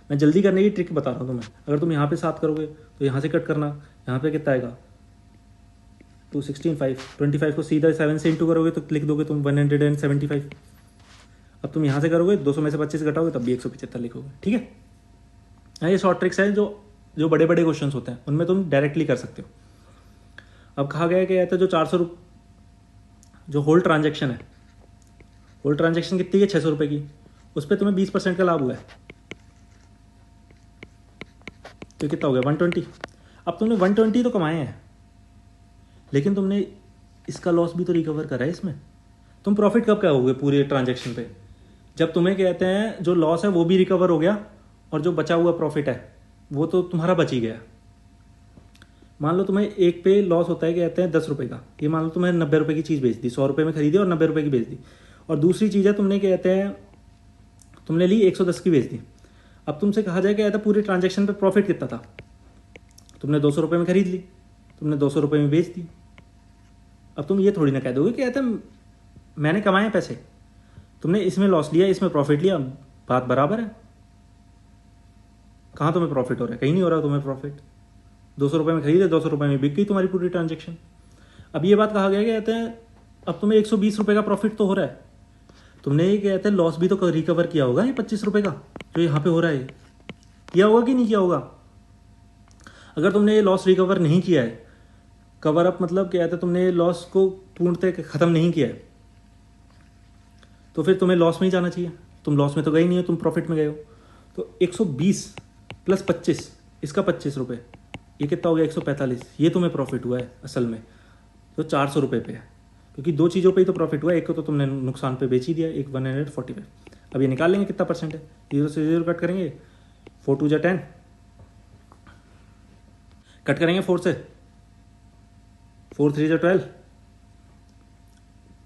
S1: मैं जल्दी करने की ट्रिक बता रहा हूँ तुम्हें। अगर तुम यहाँ पे 7 करोगे तो यहाँ से कट करना, यहाँ पे कितना आएगा? 216, 25 को सीधा 7 से इंटू करोगे तो लिख दोगे तुम 175। अब तुम यहाँ से करोगे 200 में से 25 घटाओगे तब भी 175 लिखोगे। ठीक है, ये शॉर्ट ट्रिक्स है जो बड़े बड़े क्वेश्चंस होते हैं उनमें तुम डायरेक्टली कर सकते हो। अब कहा गया है कि तो जो 400 जो होल ट्रांजैक्शन है, होल ट्रांजैक्शन कितनी है? 600 रुपये की। उस पर तुम्हें 20% का लाभ हुआ है तो कितना हो गया? 120। अब तुमने 120 तो कमाए हैं, लेकिन तुमने इसका लॉस भी तो रिकवर करा है इसमें। तुम प्रॉफिट कब कहोगे पूरे ट्रांजैक्शन पे? जब तुम्हें कहते हैं जो लॉस है वो भी रिकवर हो गया और जो बचा हुआ प्रॉफिट है वो तो तुम्हारा बच ही गया। मान लो तुम्हें एक पे लॉस होता है कहते हैं 10 रुपये का। ये मान लो तुम्हें 90 रुपये की चीज़ बेच दी, 100 रुपये में खरीदी और 90 रुपये की बेच दी। और दूसरी चीज़ है तुमने कहते हैं तुमने ली 110 की बेच दी। अब तुमसे कहा जाए कि पूरे ट्रांजैक्शन पे प्रॉफिट कितना था? तुमने 200 रुपये में खरीद ली, तुमने 200 रुपये में बेच दी। अब तुम ये थोड़ी ना कह दोगे कि मैंने कमाए पैसे, तुमने इसमें लॉस लिया इसमें प्रॉफिट लिया, बात बराबर है। कहाँ तुम्हें प्रॉफिट हो रहा है? कहीं नहीं हो रहा तुम्हें प्रॉफिट। 200 रुपये में खरीदे, 200 रुपये में बिक गई तुम्हारी पूरी ट्रांजैक्शन। अब ये बात कहा गया कहते हैं अब तुम्हें 120 रुपये का प्रॉफिट तो हो रहा है, तुमने ये कहते हैं लॉस भी तो रिकवर किया होगा। ये 25 रुपये का जो यहाँ पे हो रहा है किया होगा कि नहीं किया होगा? अगर तुमने ये लॉस रिकवर नहीं किया है, कवर अप मतलब क्या है, तुमने लॉस को पूर्णतः खत्म नहीं किया है, तो फिर तुम्हें लॉस में ही जाना चाहिए। तुम लॉस में तो गए नहीं हो, तुम प्रॉफिट में गए हो। तो 120 प्लस 25, इसका 25 रुपये, ये कितना हो गया? 145। ये तुम्हें प्रॉफिट हुआ है असल में तो 400 रुपये पे है, क्योंकि दो चीज़ों पे ही तो प्रॉफिट हुआ है। एक को तो तुमने नुकसान पे बेच ही दिया, एक 145। अब ये निकाल लेंगे कितना परसेंट है। 0 से 0 कट करेंगे, 4 2 जा 10, कट करेंगे 4 से, 4 3 जा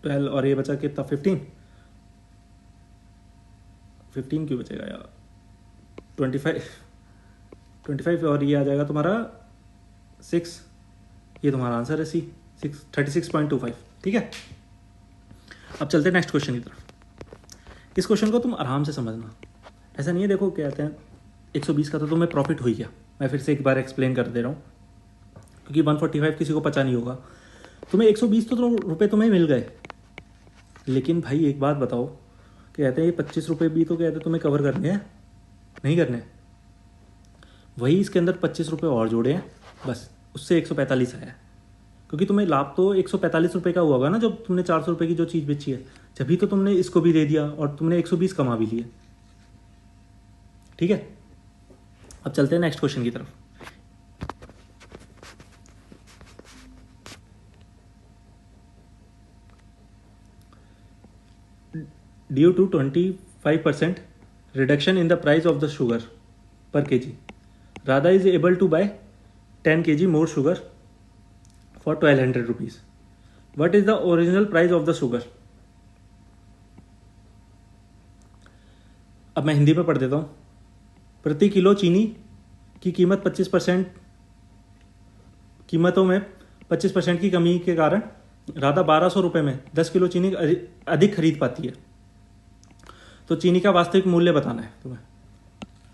S1: 12 और ये बचा कितना? 15 क्यों बचेगा यार? 25 और ये आ जाएगा तुम्हारा 6। ये तुम्हारा आंसर है सी, 36.25। ठीक है, अब चलते हैं नेक्स्ट क्वेश्चन की तरफ। इस क्वेश्चन को तुम आराम से समझना। ऐसा नहीं है, देखो क्या कहते हैं 120 का तो तुम्हें प्रॉफिट हो ही गया। मैं फिर से एक बार एक्सप्लेन कर दे रहा हूँ, क्योंकि 145 किसी को पता नहीं होगा। तुम्हें 120 तो रुपये तुम्हें मिल गए, लेकिन भाई एक बात बताओ, कहते हैं ये 25 रुपये भी तो कहते हैं तुम्हें कवर करने हैं, नहीं करने? वही इसके अंदर 25 रुपये और जोड़े हैं, बस उससे 145 आया है। क्योंकि तुम्हें लाभ तो 145 रुपये का हुआ होगा ना, जब तुमने 400 रुपये की जो चीज़ बेची है, जब तो तुमने इसको भी दे दिया और तुमने 120 कमा भी लिए। ठीक है, अब चलते हैं नेक्स्ट क्वेश्चन की तरफ। Due to 25% reduction in the price of the sugar per KG, Radha is able to buy 10 kg more sugar for 1200 rupees. What is the original price of the sugar? अब मैं हिंदी में पढ़ देता हूँ. प्रति किलो चीनी की कीमत 25% कीमतों में 25% की कमी के कारण राधा 1200 रुपये में 10 किलो चीनी अधिक खरीद पाती है. तो चीनी का वास्तविक मूल्य बताना है तुम्हें.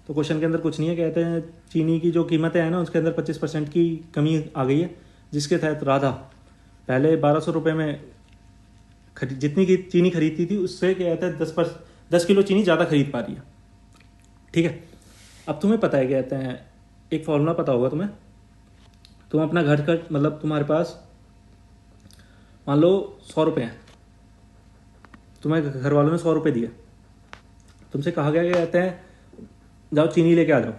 S1: तो क्वेश्चन के अंदर कुछ नहीं है, कहते हैं चीनी की जो कीमतें हैं ना उसके अंदर 25% की कमी आ गई है, जिसके तहत राधा पहले 1200 रुपये में जितनी की चीनी खरीदती थी उससे क्या कहते हैं 10 किलो चीनी ज़्यादा खरीद पा रही है. ठीक है. अब तुम्हें पता है कहते हैं एक फॉर्मूला पता होगा तुम्हें. तुम अपना घर का मतलब तुम्हारे पास मान लो 100 रुपये हैं, तुम्हें घर वालों ने 100 रुपये दिए, तुमसे कहा गया कहते हैं जाओ चीनी लेके आ जाओ.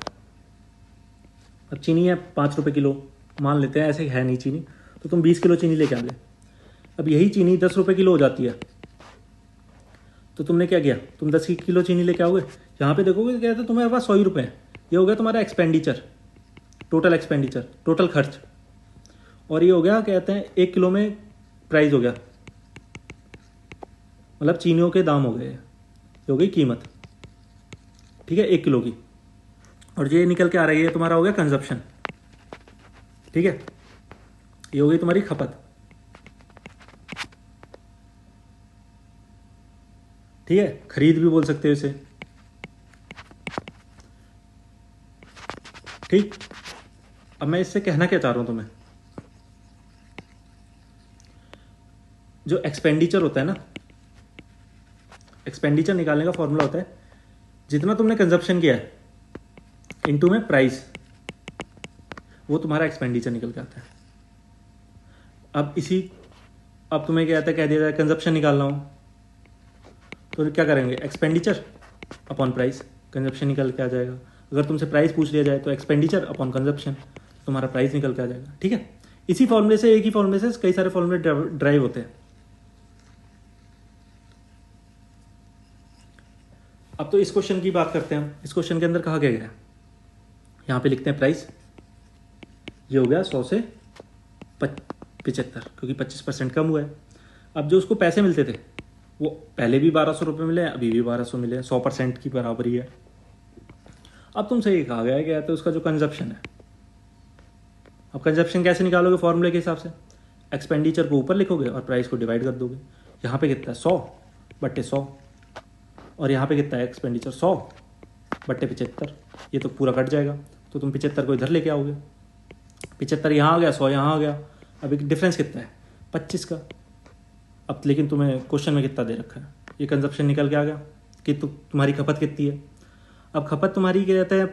S1: अब चीनी है 5 रुपये किलो मान लेते हैं, ऐसे है नहीं चीनी, तो तुम 20 किलो चीनी लेके आ गए. अब यही चीनी 10 रुपये किलो हो जाती है, तो तुमने क्या किया, तुम 10 किलो चीनी लेके आओगे. यहाँ पे देखोगे क्या है तुम्हारे पास 100 ही रुपये हैं. ये हो गया तुम्हारा एक्सपेंडिचर, टोटल एक्सपेंडिचर, टोटल खर्च. और ये हो गया कहते हैं 1 किलो में प्राइस हो गया, मतलब चीनियों के दाम हो गए, ये हो गई कीमत. ठीक है 1 किलो की. और ये निकल के आ रही है तुम्हारा हो गया कंजप्शन. ठीक है, ये हो गई तुम्हारी खपत. ठीक है, खरीद भी बोल सकते हो इसे. ठीक. अब मैं इससे कहना क्या चाह रहा हूं तुम्हें, जो एक्सपेंडिचर होता है ना, एक्सपेंडिचर निकालने का फॉर्मूला होता है जितना तुमने कंजप्शन किया है इनटू में प्राइस, वो तुम्हारा एक्सपेंडिचर निकल के आता है. अब तुम्हें क्या आता है, कह दिया जाए कंजप्शन निकालना हो तो क्या करेंगे, एक्सपेंडिचर अपॉन प्राइस, कंजप्शन निकल के आ जाएगा. अगर तुमसे प्राइस पूछ लिया जाए तो एक्सपेंडिचर अपॉन कंजप्शन, तुम्हारा प्राइस निकल के आ जाएगा. ठीक है, इसी फॉर्मूले से, एक ही फॉर्मूले से कई सारे फॉर्मूले ड्राइव होते हैं. अब तो इस क्वेश्चन की बात करते हैं. इस क्वेश्चन के अंदर कहा गया है, यहाँ पे लिखते हैं प्राइस, ये हो गया 100 से 75 क्योंकि 25% कम हुआ है. अब जो उसको पैसे मिलते थे वो पहले भी 1200 रुपये मिले, अभी भी 1200 मिले, 100% की बराबरी है. अब तुमसे ये कहा गया है कि तो उसका जो कंजप्शन है, अब कंजप्शन कैसे निकालोगे फॉर्मूले के हिसाब से, एक्सपेंडिचर को ऊपर लिखोगे और प्राइस को डिवाइड कर दोगे. यहाँ पे कितना है 100/100, और यहाँ पे कितना है एक्सपेंडिचर 100/75, ये तो पूरा कट जाएगा. तो तुम 75 को इधर लेके आओगे, 75 यहाँ आ गया, 100 यहाँ आ गया. अब एक डिफरेंस कितना है 25 का. अब लेकिन तुम्हें क्वेश्चन में कितना दे रखा है, ये कंजप्शन निकल के आ गया कि तुम्हारी खपत कितनी है. अब खपत तुम्हारी क्या कहते हैं,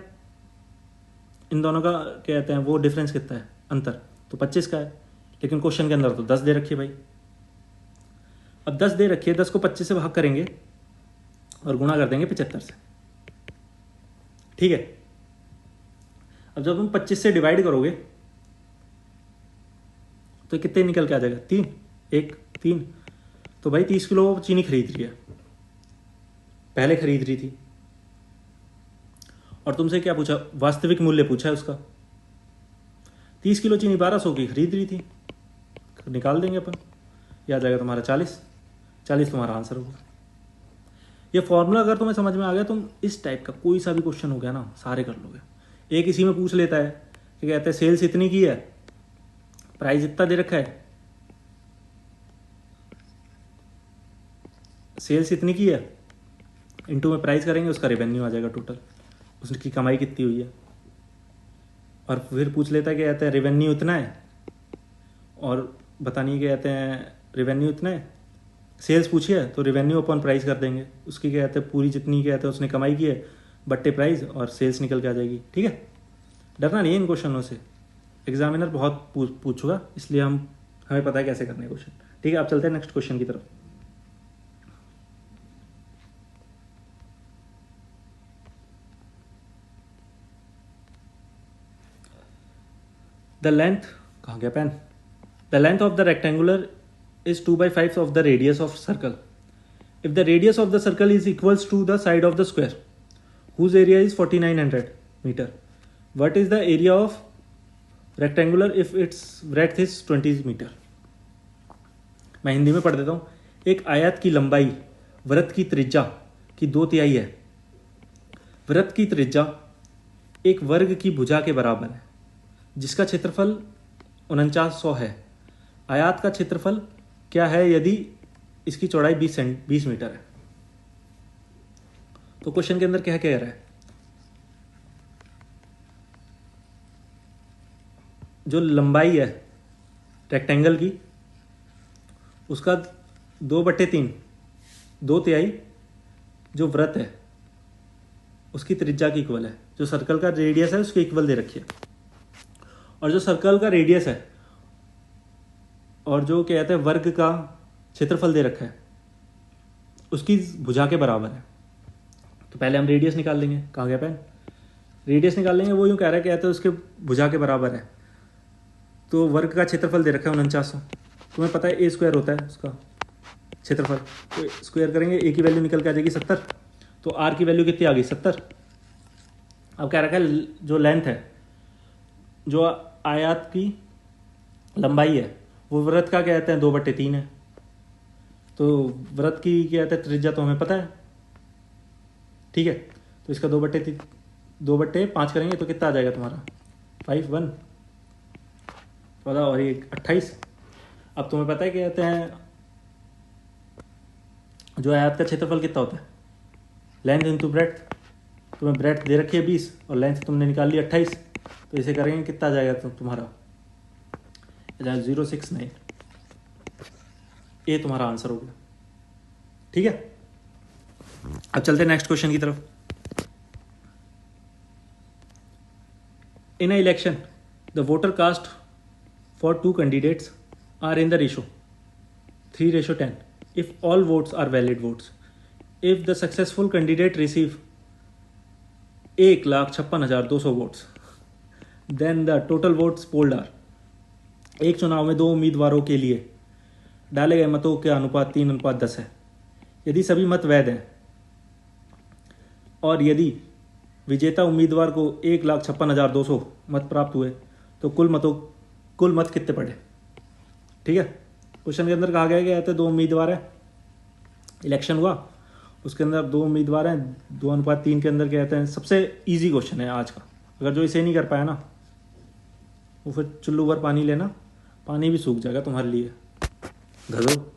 S1: इन दोनों का क्या कहते हैं वो डिफरेंस कितना है, अंतर, तो 25 का है. लेकिन क्वेश्चन के अंदर तो 10 दे रखी है भाई. अब 10 दे रखी है, 10 को 25 से भाग करेंगे और गुणा कर देंगे 75 से. ठीक है. अब जब तुम 25 से डिवाइड करोगे तो कितने निकल के आ जाएगा, 3. तो भाई 30 किलो चीनी खरीद रही है, पहले खरीद रही थी, और तुमसे क्या पूछा, वास्तविक मूल्य पूछा है उसका. 30 किलो चीनी 1200 की खरीद रही थी, निकाल देंगे अपन, ये आ जाएगा तुम्हारा 40 तुम्हारा आंसर होगा. ये फॉर्मूला अगर तुम्हें समझ में आ गया, तुम इस टाइप का कोई सा भी क्वेश्चन हो गया ना सारे कर लोगे. एक इसी में पूछ लेता है कि कहते हैं सेल्स इतनी की है, प्राइस इतना दे रखा है, सेल्स इतनी की है, इनटू में प्राइस करेंगे, उसका रेवेन्यू आ जाएगा टोटल, उसकी कमाई कितनी हुई है. और फिर पूछ लेता है कि कहते हैं रेवेन्यू इतना है, और बतानी है कि कहते हैं रेवेन्यू इतना है, सेल्स पूछी है तो रेवेन्यू अपॉन प्राइस कर देंगे, उसकी क्या कहते हैं पूरी जितनी कहते हैं उसने कमाई की है बट्टे प्राइस, और सेल्स निकल के आ जाएगी. ठीक है, डरना नहीं है इन क्वेश्चनों से, एग्जामिनर बहुत पूछूगा, इसलिए हमें पता है कैसे करने क्वेश्चन. ठीक है, आप चलते हैं नेक्स्ट क्वेश्चन की तरफ. द लेंथ, कहाँ गया pen, the length of the rectangular is 2/5 of the radius of circle. If the radius of the circle is equals to the side of the square, whose area is 4900 meter, what is the area of rectangular if its breadth is 20 metre. मैं हिंदी में पढ़ देता हूँ। एक आयत की लंबाई वृत्त की त्रिज्या की 2/3 है। वृत्त की त्रिज्या एक वर्ग की भुजा के बराबर है जिसका क्षेत्रफल 4900 है। आयत का क्षेत्रफल क्या है यदि इसकी चौड़ाई 20 मीटर है। तो क्वेश्चन के अंदर क्या कह रहा है, जो लंबाई है रेक्टेंगल की उसका 2/3 2/3 जो वृत्त है उसकी त्रिज्या की इक्वल है। जो सर्कल का रेडियस है उसके इक्वल दे रखी है। और जो सर्कल का रेडियस है और जो कहते हैं वर्ग का क्षेत्रफल दे रखा है उसकी भुजा के बराबर है। तो पहले हम रेडियस निकाल लेंगे। कहाँ गया पेन? रेडियस निकाल लेंगे। वो यूँ कह रहा है कहते हैं उसके भुजा के बराबर है। तो वर्ग का क्षेत्रफल दे रखा है 4900। तुम्हें पता है ए स्क्वायर होता है उसका क्षेत्रफल। तो स्क्वायर करेंगे, ए की वैल्यू निकल के आ जाएगी 70। तो आर की वैल्यू कितनी आ गई 70। अब क्या रखा है, जो लेंथ है, जो आयत की लंबाई है वो वृत्त का क्या कहते हैं 2/3 है। तो वृत्त की क्या कहते हैं त्रिज्या तो हमें पता है, ठीक है। तो इसका 2/5 करेंगे तो कितना आ जाएगा तुम्हारा 5 1 14 और ये 28। अब तुम्हें पता है क्या कहते हैं जो आयत का क्षेत्रफल कितना होता है, लेंथ इंटू ब्रेड्थ। तुम्हें ब्रेड्थ दे रखी है 20 और लेंथ तुमने निकाल ली 28। तो इसे करेंगे कितना आ जाएगा तुम्हारा 069। ये तुम्हारा आंसर हो गया, ठीक है। अब चलते हैं नेक्स्ट क्वेश्चन की तरफ। In a election the voter cast for 2 candidates are in the ratio 3:10 if all votes are valid votes. If the successful candidate receive 1,56,200 votes, then the total votes polled are। एक चुनाव में 2 उम्मीदवारों के लिए डाले गए मतों के अनुपात 3:10 है। यदि सभी मत वैध हैं और यदि विजेता उम्मीदवार को 1,56,200 मत प्राप्त हुए तो कुल मत कितने पड़े, ठीक है। क्वेश्चन के अंदर कहा गया कि कहते हैं 2 उम्मीदवार हैं, इलेक्शन हुआ, उसके अंदर 2 उम्मीदवार हैं, 2:3 के अंदर कहते हैं। सबसे इजी क्वेश्चन है आज का। अगर जो इसे नहीं कर पाया ना वो फिर चुल्लू भर पानी लेना, पानी भी सूख जाएगा तुम्हारे लिए, घसो।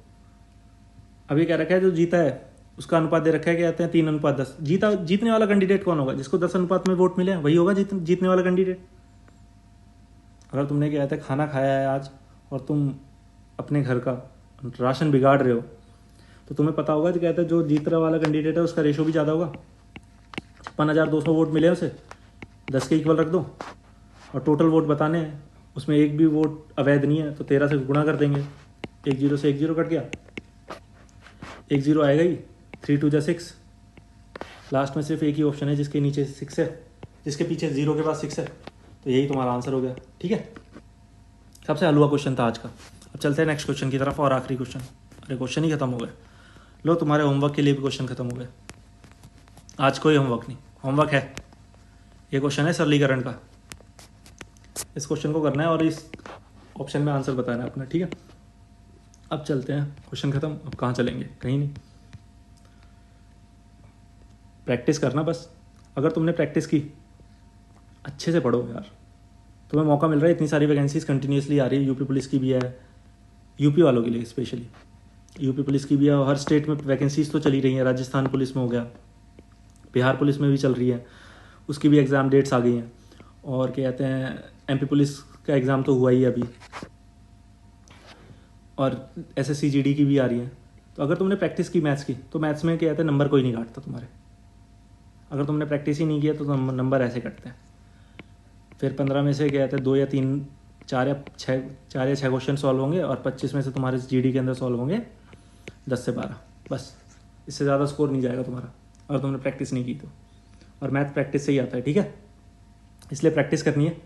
S1: अभी क्या रखा है, जो जीता है उसका अनुपात दे रखा है, कहते हैं 3:10। जीतने वाला कैंडिडेट कौन होगा, जिसको 10 अनुपात में वोट मिले वही होगा जीतने वाला कैंडिडेट। अगर तुमने क्या कहते हैं खाना खाया है आज और तुम अपने घर का राशन बिगाड़ रहे हो तो तुम्हें पता होगा कि कहते हैं जो जीतने वाला कैंडिडेट है उसका रेशो भी ज़्यादा होगा। 56,200 वोट मिले उसे, 10 के इक्वल रख दो और टोटल वोट बताने हैं, उसमें एक भी वोट अवैध नहीं है तो 13 से गुणा कर देंगे। 1 0 से 1 0 कट गया, 1 0 आएगा ही, 3 2 6। लास्ट में सिर्फ एक ही ऑप्शन है जिसके नीचे 6 है, जिसके पीछे 0 के बाद 6 है। तो यही तुम्हारा आंसर हो गया, ठीक है। सबसे हलवा क्वेश्चन था आज का। अब चलते हैं नेक्स्ट क्वेश्चन की तरफ और आखिरी क्वेश्चन। अरे क्वेश्चन ही खत्म हो गए। लो तुम्हारे होमवर्क के लिए भी क्वेश्चन खत्म हो गए। आज कोई होमवर्क नहीं, होमवर्क है ये क्वेश्चन है सरलीकरण का। इस क्वेश्चन को करना है और इस ऑप्शन में आंसर बताना है अपना, ठीक है। अब चलते हैं, क्वेश्चन खत्म। अब कहाँ चलेंगे, कहीं नहीं। प्रैक्टिस करना बस। अगर तुमने प्रैक्टिस की, अच्छे से पढ़ो यार, तुम्हें मौका मिल रहा है। इतनी सारी वैकेंसीज कंटिन्यूसली आ रही है। यूपी पुलिस की भी है, यूपी वालों के लिए स्पेशली यूपी पुलिस की भी है। हर स्टेट में वैकेंसीज तो चली रही हैं। राजस्थान पुलिस में हो गया, बिहार पुलिस में भी चल रही है, उसकी भी एग्ज़ाम डेट्स आ गई हैं। और क्या कहते हैं एमपी पुलिस का एग्ज़ाम तो हुआ ही है अभी, और एसएससी जीडी की भी आ रही है। तो अगर तुमने प्रैक्टिस की मैथ्स की तो मैथ्स में क्या कहते हैं नंबर कोई नहीं काटता तुम्हारे। अगर तुमने प्रैक्टिस ही नहीं किया तो नंबर ऐसे कटते हैं। फिर 15 में से क्या कहते हैं 2 या 3 4 या 6 क्वेश्चन सॉल्व होंगे और 25 में से तुम्हारे जीडी के अंदर सॉल्व होंगे 10 से 12, बस। इससे ज़्यादा स्कोर नहीं जाएगा तुम्हारा अगर तुमने प्रैक्टिस नहीं की तो। और मैथ प्रैक्टिस से ही आता है, ठीक है। इसलिए प्रैक्टिस करनी है,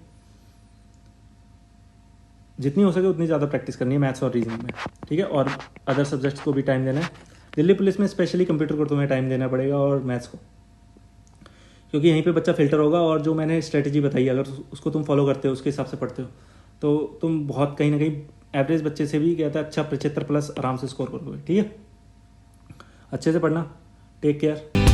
S1: जितनी हो सके उतनी ज़्यादा प्रैक्टिस करनी है मैथ्स और रीजनिंग में, ठीक है। और अदर सब्जेक्ट्स को भी टाइम देना है। दिल्ली पुलिस में स्पेशली कंप्यूटर को तुम्हें टाइम देना पड़ेगा और मैथ्स को, क्योंकि यहीं पे बच्चा फिल्टर होगा, और जो मैंने स्ट्रेटजी बताई अगर उसको तुम फॉलो करते हो, उसके हिसाब से पढ़ते हो, तो तुम बहुत कहीं ना कहीं एवरेज बच्चे से भी कहता है अच्छा 75 प्लस आराम से स्कोर करोगे। ठीक है, अच्छे से पढ़ना। Take care.